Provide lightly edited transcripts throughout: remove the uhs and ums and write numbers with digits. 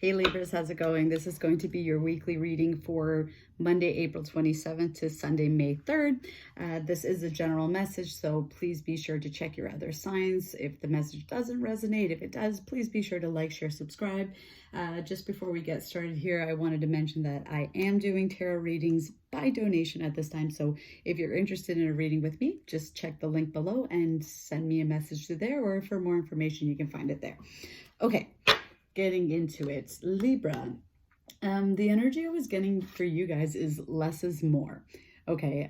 Hey Libras, how's it going? This is going to be your weekly reading for Monday, April 27th to Sunday, May 3rd. This is a general message, so please be sure to check your other signs. If the message doesn't resonate, if it does, please be sure to like, share, subscribe. Just before we get started here, I wanted to mention that I am doing tarot readings by donation at this time. So if you're interested in a reading with me, just check the link below and send me a message through there, or for more information, you can find it there. Okay. Getting into it, Libra, the energy I was getting for you guys is less is more. Okay,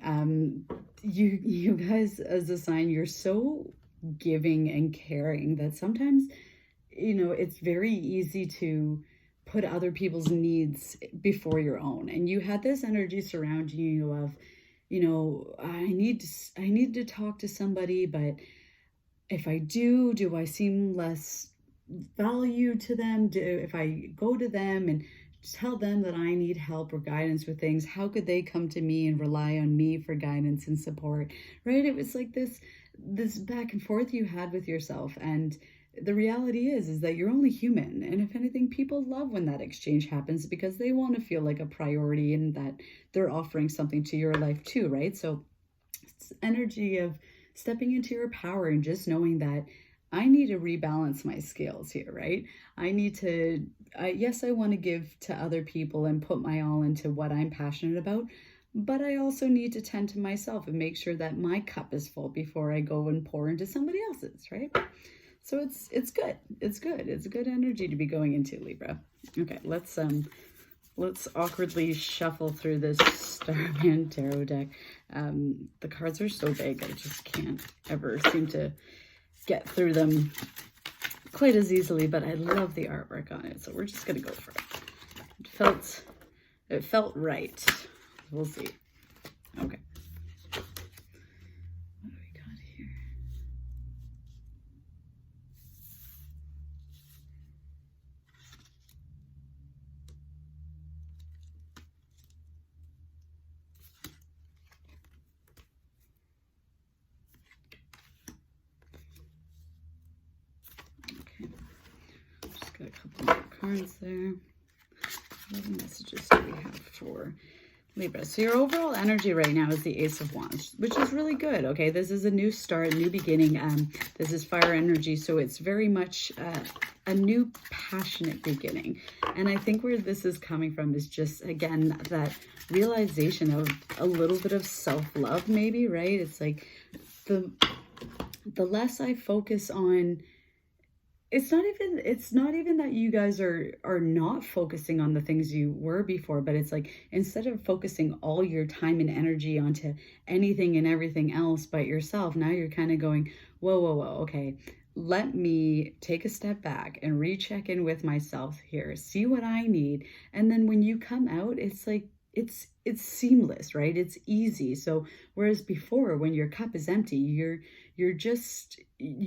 you guys as a sign, you're so giving and caring that sometimes, it's very easy to put other people's needs before your own. And you had this energy surrounding you of, I need to talk to somebody, but if I do I seem less value to them? If I go to them and tell them that I need help or guidance with things, how could they come to me and rely on me for guidance and support, right? It was like this back and forth you had with yourself. And the reality is that you're only human. And if anything, people love when that exchange happens because they want to feel like a priority and that they're offering something to your life too, right? So it's energy of stepping into your power and just knowing that I need to rebalance my scales here, right? I need to, yes, I want to give to other people and put my all into what I'm passionate about, but I also need to tend to myself and make sure that my cup is full before I go and pour into somebody else's, right? So it's good. It's good. It's a good energy to be going into, Libra. Okay, let's awkwardly shuffle through this Starman Tarot deck. The cards are so big, I just can't ever seem to get through them quite as easily, but I love the artwork on it, so we're just gonna go for it. It felt right. We'll see. Okay. What do we got here? A couple more cards there. What messages do we have for Libra? So your overall energy right now is the Ace of Wands, which is really good. Okay, this is a new start, new beginning. This is fire energy, so it's very much a new passionate beginning. And I think where this is coming from is just, again, that realization of a little bit of self-love, maybe, right? It's like the less I focus on, it's not even that you guys are not focusing on the things you were before, but it's like, instead of focusing all your time and energy onto anything and everything else but yourself, now you're kind of going, whoa, okay, let me take a step back and recheck in with myself here, see what I need. And then when you come out, it's like, it's seamless, right? It's easy. So whereas before, when your cup is empty, you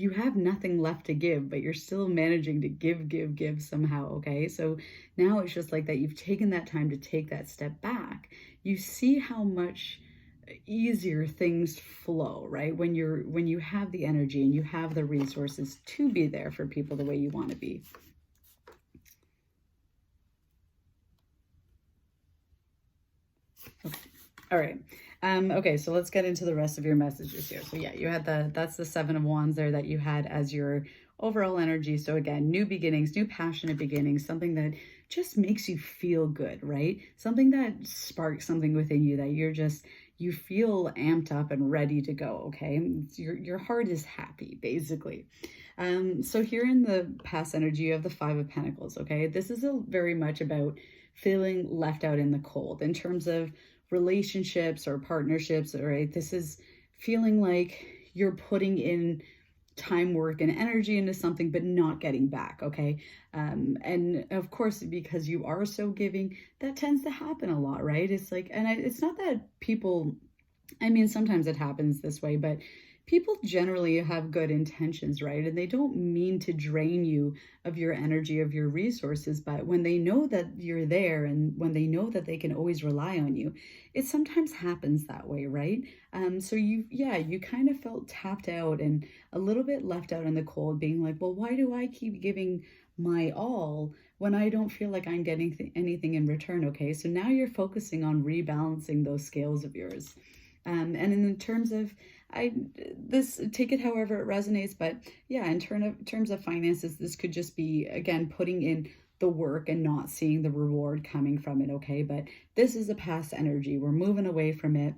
have nothing left to give, but you're still managing to give somehow. Okay, so now it's just like that you've taken that time to take that step back. You see how much easier things flow, right? When you have the energy and you have the resources to be there for people the way you want to be. Okay. All right. Okay, so let's get into the rest of your messages here. So yeah, you had that's the Seven of Wands there that you had as your overall energy. So again, new beginnings, new passionate beginnings, something that just makes you feel good, right? Something that sparks something within you that you feel amped up and ready to go, okay? Your heart is happy, basically. So here in the past energy, you have the Five of Pentacles, okay? This is very much about feeling left out in the cold in terms of relationships or partnerships, right? This is feeling like you're putting in time, work, and energy into something, but not getting back, okay? And of course, because you are so giving, that tends to happen a lot, right? It's like, and it's not that people, I mean, sometimes it happens this way, but people generally have good intentions, right? And they don't mean to drain you of your energy, of your resources, but when they know that you're there and when they know that they can always rely on you, it sometimes happens that way, right? So you kind of felt tapped out and a little bit left out in the cold, being like, well, why do I keep giving my all when I don't feel like I'm getting anything in return, okay? So now you're focusing on rebalancing those scales of yours. And in terms of, this, take it however it resonates, but yeah, in terms of finances, this could just be, again, putting in the work and not seeing the reward coming from it, okay? But this is a past energy. We're moving away from it.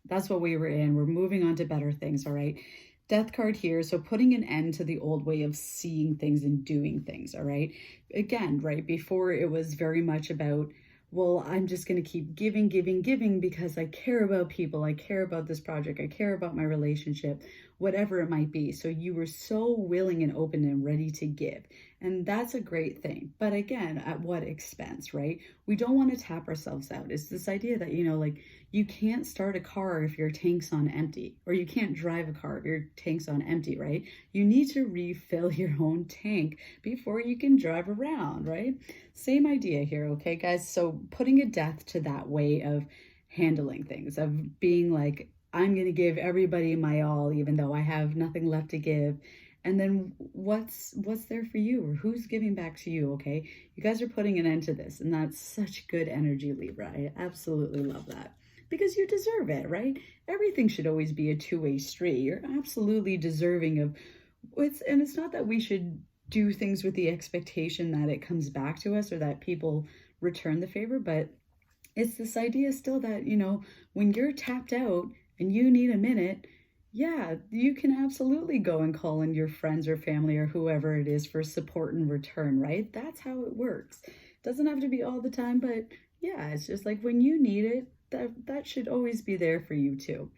That's what we were in. We're moving on to better things, all right? Death card here, so putting an end to the old way of seeing things and doing things, all right? Again, right, before it was very much about, well, I'm just going to keep giving, giving, giving because I care about people, I care about this project, I care about my relationship, whatever it might be. So you were so willing and open and ready to give. And that's a great thing. But again, at what expense, right? We don't want to tap ourselves out. It's this idea that, you know, like, you can't start a car if your tank's on empty, or you can't drive a car if your tank's on empty, right? You need to refill your own tank before you can drive around, right? Same idea here, okay, guys? So putting a death to that way of handling things, of being like, I'm going to give everybody my all, even though I have nothing left to give. And then what's there for you, or who's giving back to you, okay? You guys are putting an end to this, and that's such good energy, Libra. I absolutely love that. Because you deserve it, right? Everything should always be a two-way street. You're absolutely deserving of and it's not that we should do things with the expectation that it comes back to us or that people return the favor, but it's this idea still that, you know, when you're tapped out and you need a minute, yeah, you can absolutely go and call in your friends or family or whoever it is for support and return, right? That's how it works. It doesn't have to be all the time, but yeah, it's just like when you need it, that should always be there for you too.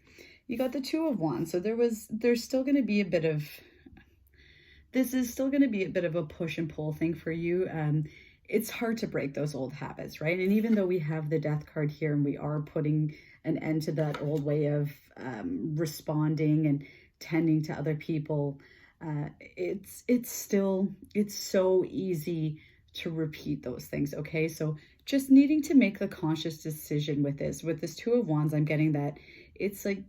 You got the Two of Wands, so there's still going to be a bit of, this is still going to be a bit of a push and pull thing for you. It's hard to break those old habits, right? And even though we have the Death card here and we are putting an end to that old way of responding and tending to other people, it's so easy to repeat those things, okay? So just needing to make the conscious decision with this Two of Wands, I'm getting that it's like,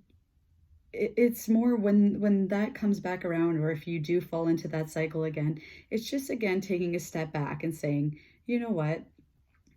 it's more when that comes back around, or if you do fall into that cycle again, it's just, again, taking a step back and saying, you know what?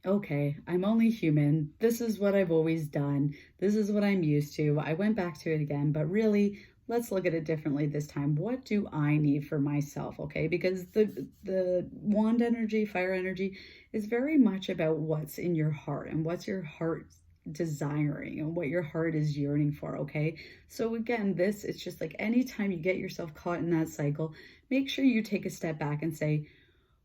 Okay, I'm only human. This is what I've always done. This is what I'm used to. I went back to it again, but really, let's look at it differently this time. What do I need for myself, okay? Because the wand energy, fire energy, is very much about what's in your heart and what's your heart desiring and what your heart is yearning for, okay? So again, it's just like anytime you get yourself caught in that cycle, make sure you take a step back and say,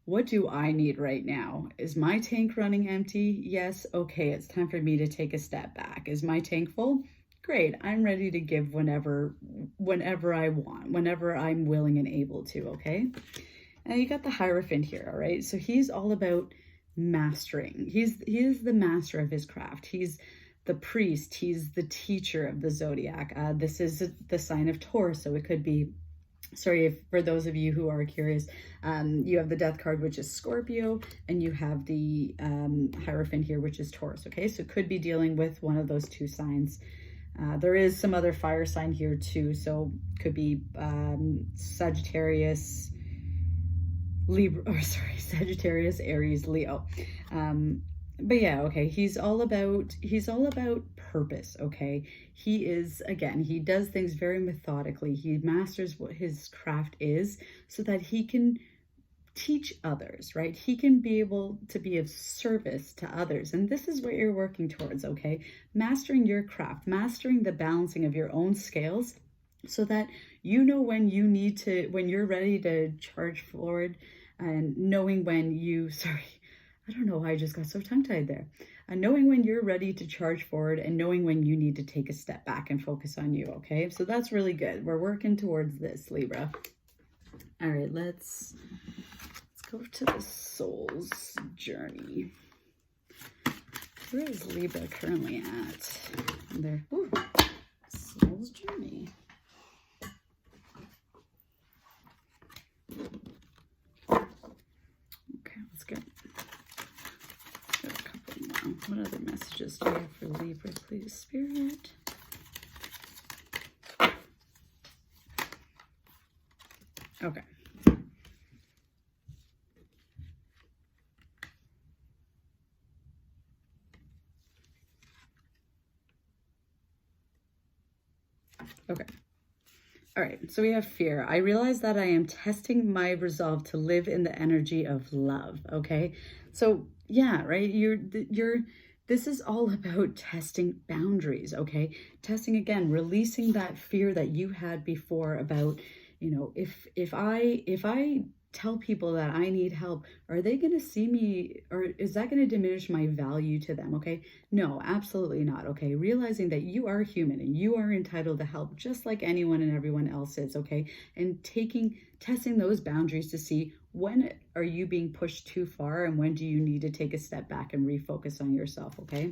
what do I need right now? Is my tank running empty? Yes. Okay, it's time for me to take a step back. Is my tank full? Great. I'm ready to give whenever I want, whenever I'm willing and able to, okay? And you got the Hierophant here, all right? So he's all about mastering. He is the master of his craft. He's the priest. He's the teacher of the zodiac. This is the sign of Taurus, so it could be, sorry, for those of you who are curious, you have the Death card, which is Scorpio, and you have the Hierophant here, which is Taurus, okay? So it could be dealing with one of those two signs. There is some other fire sign here too, so could be Sagittarius, Libra, or sorry, Sagittarius, Aries, Leo. But yeah, okay, he's all about purpose, okay? He is, again, he does things very methodically. He masters what his craft is so that he can teach others, right? He can be able to be of service to others. And this is what you're working towards, okay? Mastering your craft, mastering the balancing of your own scales so that you know when you need to, when you're ready to charge forward, and knowing when you, sorry, I don't know why I just got so tongue-tied there. Knowing when you're ready to charge forward and knowing when you need to take a step back and focus on you, okay? So that's really good. We're working towards this, Libra. All right, let's go to the soul's journey. Where is Libra currently at? There, ooh, soul's journey. Okay, let's get a couple more. What other messages do you have for Libra, please, Spirit? Okay. Okay. All right, so we have fear. I realize that I am testing my resolve to live in the energy of love, okay? So, yeah, right? This is all about testing boundaries, okay? Testing again, releasing that fear that you had before about, if I tell people that I need help, are they going to see me, or is that going to diminish my value to them, okay? No, absolutely not, okay? Realizing that you are human and you are entitled to help just like anyone and everyone else is, okay? And testing those boundaries to see when are you being pushed too far and when do you need to take a step back and refocus on yourself, okay?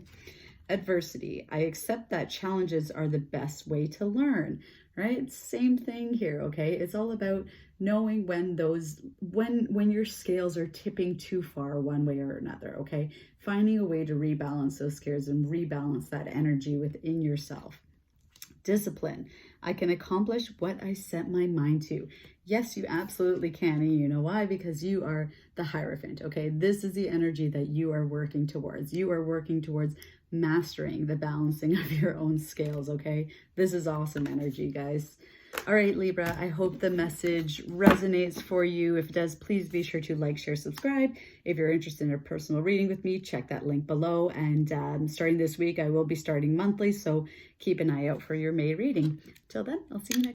Adversity. I accept that challenges are the best way to learn, right? Same thing here, okay? It's all about knowing when your scales are tipping too far one way or another, okay? Finding a way to rebalance those scales and rebalance that energy within yourself. Discipline. I can accomplish what I set my mind to. Yes, you absolutely can. And you know why? Because you are the Hierophant, okay? This is the energy that you are working towards. You are working towards mastering the balancing of your own scales, okay? This is awesome energy, guys. All right, Libra, I hope the message resonates for you. If it does, please be sure to like, share, subscribe. If you're interested in a personal reading with me, check that link below. And starting this week, I will be starting monthly, so keep an eye out for your May reading. Till then, I'll see you next